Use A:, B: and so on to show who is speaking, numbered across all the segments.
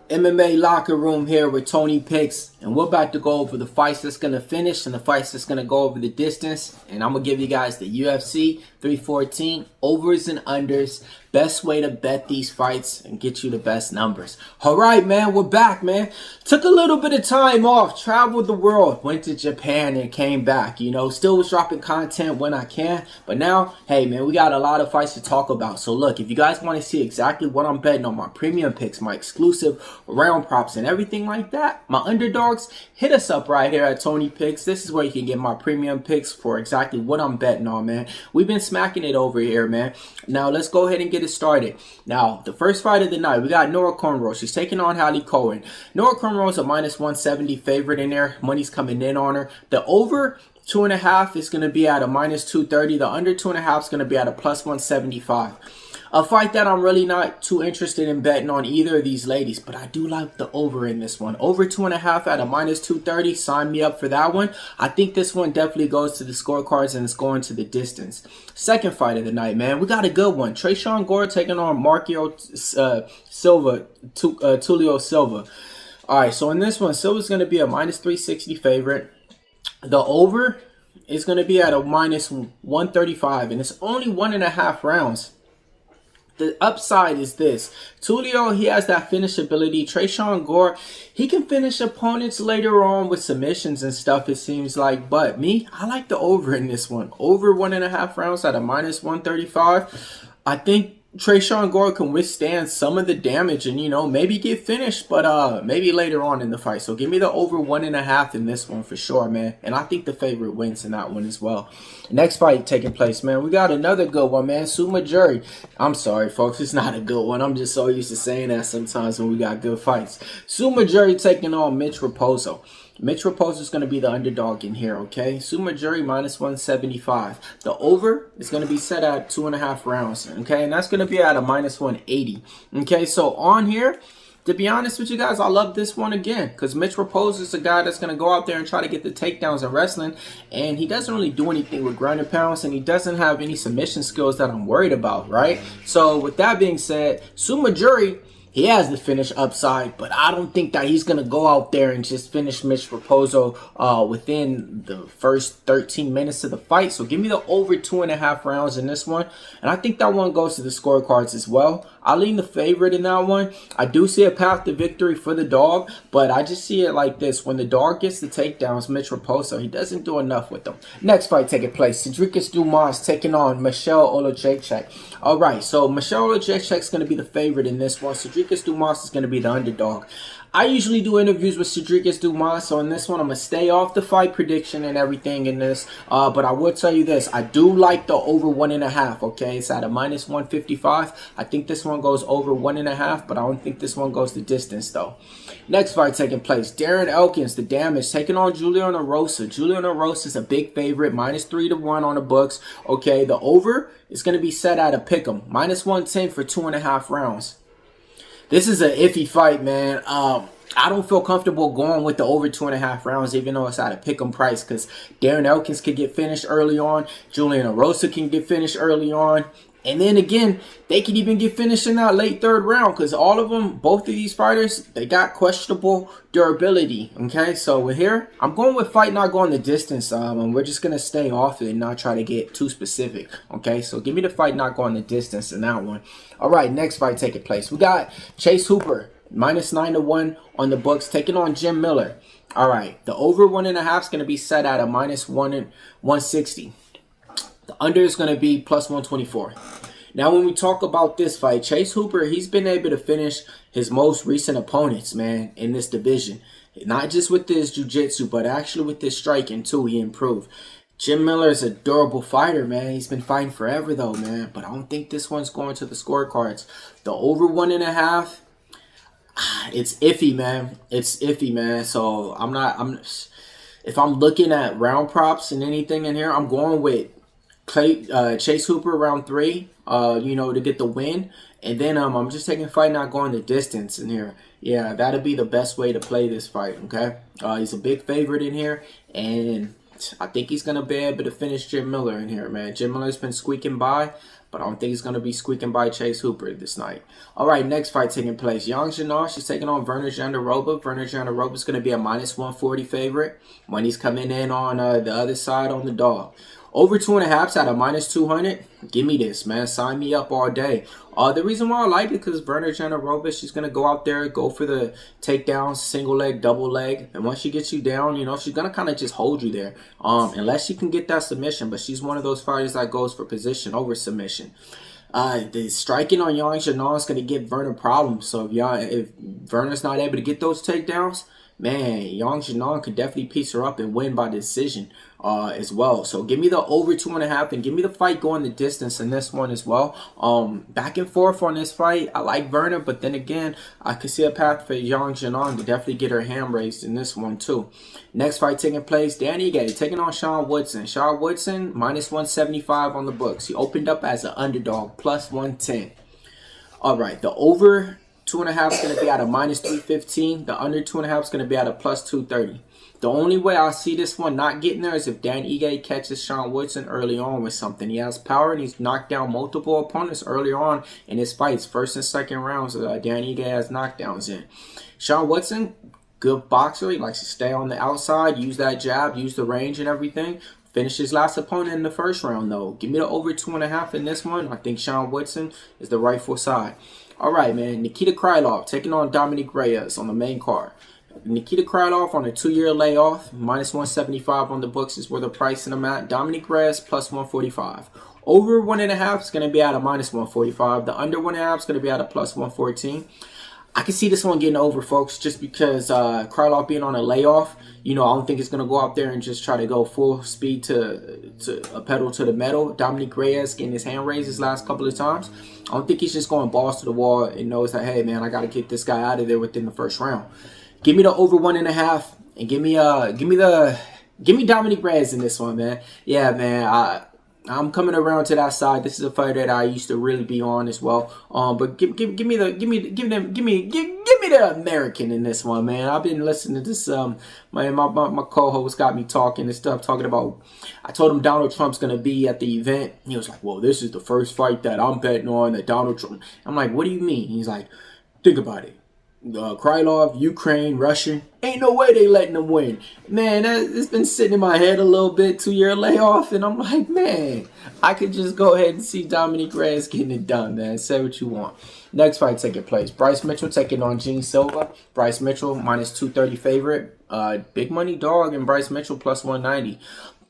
A: MMA locker room here with Tony Picks, and we're about to go over the fights that's going to finish and the fights that's going to go over the distance. And I'm going to give you guys the UFC 314 overs and unders, best way to bet these fights and get you the best numbers. All right, man, we're back, man. Took a little bit of time off, traveled the world, went to Japan and came back. You know, still was dropping content when I can, but now, hey, man, we got a lot of fights to talk about. So look, if you guys want to see exactly what I'm betting on my premium picks, my exclusive round props and everything like that, my underdogs, hit us up right here at Tony Picks. This is where you can get my premium picks for exactly what I'm betting on, man. We've been smacking it over here, man. Now let's go ahead and get it started. Now the first fight of the night, we got Nora Cornolle. She's taking on Hailey Cowan. Nora Cornolle is a minus 170 favorite in there. Money's coming in on her. The over 2.5 is going to be at a minus 230. The under 2.5 is going to be at a plus 175. A fight that I'm really not too interested in betting on either of these ladies, but I do like the over in this one. Over 2.5 at a minus 230. Sign me up for that one. I think this one definitely goes to the scorecards and it's going to the distance. Second fight of the night, man. We got a good one. Tresean Gore taking on Silva, Tulio Silva. All right, so in this one, Silva's going to be a minus 360 favorite. The over is going to be at a minus 135, and it's only 1.5 rounds. The upside is this. Tulio, he has that finish ability. Tresean Gore, he can finish opponents later on with submissions and stuff, it seems like. But me, I like the over in this one. Over 1.5 rounds at a minus 135. I think Tresean Gore can withstand some of the damage and, you know, maybe get finished, but maybe later on in the fight. So give me the over 1.5 in this one for sure, man. And I think the favorite wins in that one as well. Next fight taking place, man. We got another good one, man. Sumudaerji. I'm sorry, folks. It's not a good one. I'm just so used to saying that sometimes when we got good fights. Sumudaerji taking on Mitch Raposo. Mitch Raposo is going to be the underdog in here, okay? Sumudaerji minus 175. The over is going to be set at 2.5 rounds, okay? And that's going to be at a minus 180, okay? So on here, to be honest with you guys, I love this one again because Mitch Raposo is a guy that's going to go out there and try to get the takedowns in wrestling, and he doesn't really do anything with ground and pounds, and he doesn't have any submission skills that I'm worried about, right? So with that being said, Sumudaerji, he has the finish upside, but I don't think that he's going to go out there and just finish Mitch Raposo within the first 13 minutes of the fight. So give me the over 2.5 rounds in this one. And I think that one goes to the scorecards as well. I lean the favorite in that one. I do see a path to victory for the dog, but I just see it like this. When the dog gets the takedowns, Mitch Raposo, he doesn't do enough with them. Next fight taking place, Sedriques Dumas taking on Michal Oleksiejczuk. All right, so Michal Oleksiejczuk is going to be the favorite in this one. Sedriques Dumas is going to be the underdog. I usually do interviews with Sedriques Dumas, so in this one I'm going to stay off the fight prediction and everything in this. But I will tell you this, I do like the over 1.5, okay? It's at a minus 155. I think this one goes over 1.5, but I don't think this one goes the distance though. Next fight taking place, Darren Elkins, the damage, taking on Julian Erosa. Julian Erosa is a big favorite, minus 3-1 on the books, okay? The over is going to be set at a pick'em, minus 110 for 2.5 rounds. This is an iffy fight, man. I don't feel comfortable going with the over 2.5 rounds, even though it's at a pick'em price, because Darren Elkins could get finished early on. Julian Erosa can get finished early on. And then again, they can even get finished in that late third round because all of them, both of these fighters, they got questionable durability, okay? So with here, I'm going with fight not going the distance, and we're just going to stay off it and not try to get too specific, okay? So give me the fight not going the distance in that one. All right, next fight taking place. We got Chase Hooper, minus 9-1 on the books, taking on Jim Miller. All right, the over 1.5 is going to be set at a minus 160. The under is going to be plus 124. Now, when we talk about this fight, Chase Hooper, he's been able to finish his most recent opponents, man, in this division. Not just with his jiu-jitsu, but actually with his striking, too. He improved. Jim Miller is a durable fighter, man. He's been fighting forever, though, man. But I don't think this one's going to the scorecards. The over 1.5, it's iffy, man. It's iffy, man. So if I'm looking at round props and anything in here, I'm going with Chase Hooper round 3, you know, to get the win. And then I'm just taking fight not going the distance in here. Yeah, that'll be the best way to play this fight, okay? He's a big favorite in here, and I think he's going to be able to finish Jim Miller in here, man. Jim Miller's been squeaking by, but I don't think he's going to be squeaking by Chase Hooper this night. All right, next fight taking place. Xiaonan, she's taking on Virna Jandiroba. Virna Jandiroba is going to be a -140 favorite. Money's coming in on the other side on the dog. Over 2.5 at a -200. Give me this, man. Sign me up all day. The reason why I like it because Virna Jandiroba, she's going to go out there, go for the takedowns, single leg, double leg. And once she gets you down, you know, she's going to kind of just hold you there. Unless she can get that submission. But she's one of those fighters that goes for position over submission. The striking on Xiaonan is going to give Virna problems. So if Virna's not able to get those takedowns, man, Xiaonan could definitely piece her up and win by decision as well. So give me the over 2.5 and give me the fight going the distance in this one as well. Back and forth on this fight. I like Virna, but then again, I could see a path for Xiaonan to definitely get her hand raised in this one too. Next fight taking place, Dan Ige taking on Sean Woodson. Sean Woodson, -175 on the books. He opened up as an underdog, +110. All right, the over 2.5 is going to be at a -315. The under 2.5 is going to be at a +230. The only way I see this one not getting there is if Dan Ige catches Sean Woodson early on with something. He has power and he's knocked down multiple opponents earlier on in his fights. First and second rounds, Dan Ige has knockdowns in. Sean Woodson, good boxer. He likes to stay on the outside, use that jab, use the range and everything. Finished his last opponent in the first round, though. Give me the over 2.5 in this one. I think Sean Woodson is the rightful side. All right, man. Nikita Krylov taking on Dominick Reyes on the main card. Nikita Krylov on a 2-year layoff, -175 on the books is where the price in them at. Dominick Reyes +145. Over 1.5 is going to be at a -145. The under 1.5 is going to be at a +114. I can see this one getting over, folks, just because Krylov being on a layoff. You know, I don't think it's going to go out there and just try to go full speed to a pedal to the metal. Dominick Reyes getting his hand raised his last couple of times. I don't think he's just going balls to the wall and knows that, hey, man, I got to get this guy out of there within the first round. Give me the over 1.5 and give me Dominick Reyes in this one, man. Yeah, man. I'm coming around to that side. This is a fighter that I used to really be on as well. But give me the American in this one, man. I've been listening to this. My co-host got me talking and stuff, talking about. I told him Donald Trump's gonna be at the event. He was like, "Well, this is the first fight that I'm betting on that Donald Trump." I'm like, "What do you mean?" He's like, "Think about it. Krylov, Ukraine, Russian. Ain't no way they letting them win." Man, it's been sitting in my head a little bit, 2-year layoff, and I'm like, man, I could just go ahead and see Dominick Reyes getting it done, man. Say what you want. Next fight taking place. Bryce Mitchell taking on Silva. Bryce Mitchell, -230 favorite. Big money dog and Bryce Mitchell +190.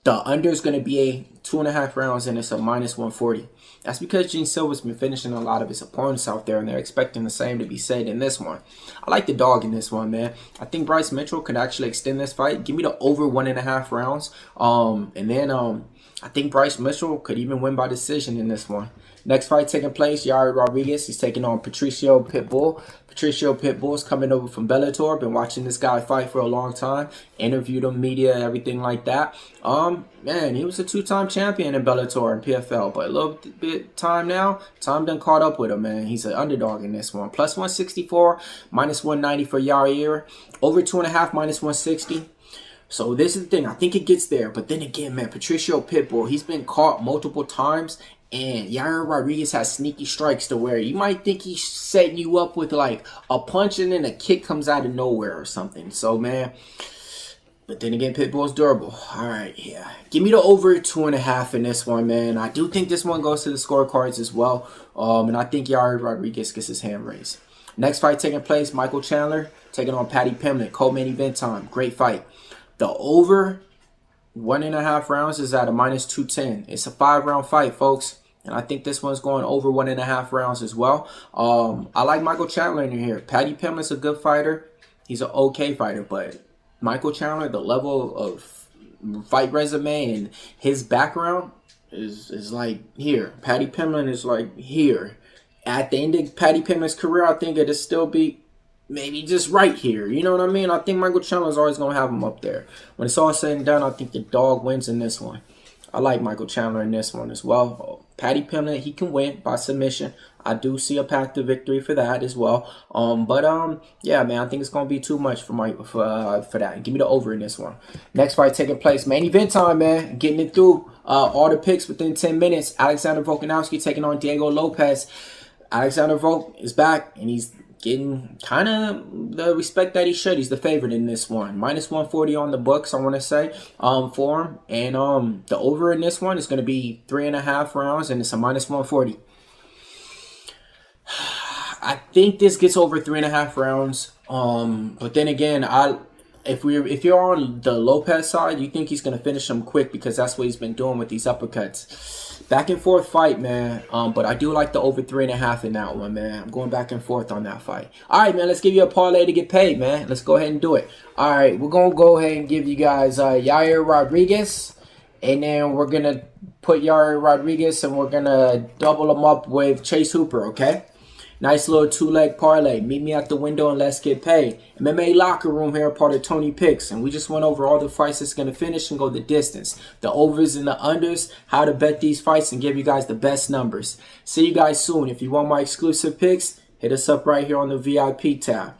A: The under is going to be a 2.5 rounds, and it's a -140. That's because Silva's been finishing a lot of his opponents out there, and they're expecting the same to be said in this one. I like the dog in this one, man. I think Bryce Mitchell could actually extend this fight. Give me the over 1.5 rounds. And then I think Bryce Mitchell could even win by decision in this one. Next fight taking place, Yair Rodriguez. He's taking on Patricio Pitbull. Patricio Pitbull is coming over from Bellator. Been watching this guy fight for a long time. Interviewed him, media, everything like that. Man, he was a 2-time champion in Bellator and PFL. But a little bit time now. Time done caught up with him, man. He's an underdog in this one. +164, -190 for Yair. Over 2.5, -160. So this is the thing. I think it gets there. But then again, man, Patricio Pitbull, he's been caught multiple times. And Yair Rodriguez has sneaky strikes to where you might think he's setting you up with like a punch and then a kick comes out of nowhere or something. So, man, but then again, Pitbull's durable. All right, yeah. Give me the over 2.5 in this one, man. I do think this one goes to the scorecards as well. And I think Yair Rodriguez gets his hand raised. Next fight taking place, Michael Chandler taking on Paddy Pimblett. Co-main event time. Great fight. The over 1.5 rounds is at a -210. It's a 5-round fight, folks. And I think this one's going over 1.5 rounds as well. I like Michael Chandler in here. Paddy Pimblett's a good fighter. He's an okay fighter. But Michael Chandler, the level of fight resume and his background is like here. Paddy Pimblett is like here. At the end of Paddy Pimblett's career, I think it'll still be maybe just right here. You know what I mean? I think Michael Chandler's always going to have him up there. When it's all said and done, I think the dog wins in this one. I like Michael Chandler in this one as well. Patty Pimlet, he can win by submission. I do see a path to victory for that as well. Yeah, man, I think it's gonna be too much for that. Give me the over in this one. Next fight taking place, main event time, man. Getting it through. All the picks within 10 minutes. Alexander Volkanovski taking on Diego Lopes. Alexander Volk is back, and he's getting kind of the respect that he should. He's the favorite in this one. Minus 140 on the books, I want to say, for him. And the over in this one is going to be 3.5 rounds, and it's a minus 140. I think this gets over 3.5 rounds. But then again, if you're on the Lopes side, you think he's gonna finish him quick because that's what he's been doing with these uppercuts. Back and forth fight, man. But I do like the over 3.5 in that one, man. I'm going back and forth on that fight. All right, man. Let's give you a parlay to get paid, man. Let's go ahead and do it. All right, we're gonna go ahead and give you guys Yair Rodriguez, and then we're gonna put Yair Rodriguez and we're gonna double him up with Chase Hooper. Okay. Nice little 2-leg parlay. Meet me at the window and let's get paid. MMA Locker Room here, part of Tony Picks. And we just went over all the fights that's going to finish and go the distance. The overs and the unders, how to bet these fights and give you guys the best numbers. See you guys soon. If you want my exclusive picks, hit us up right here on the VIP tab.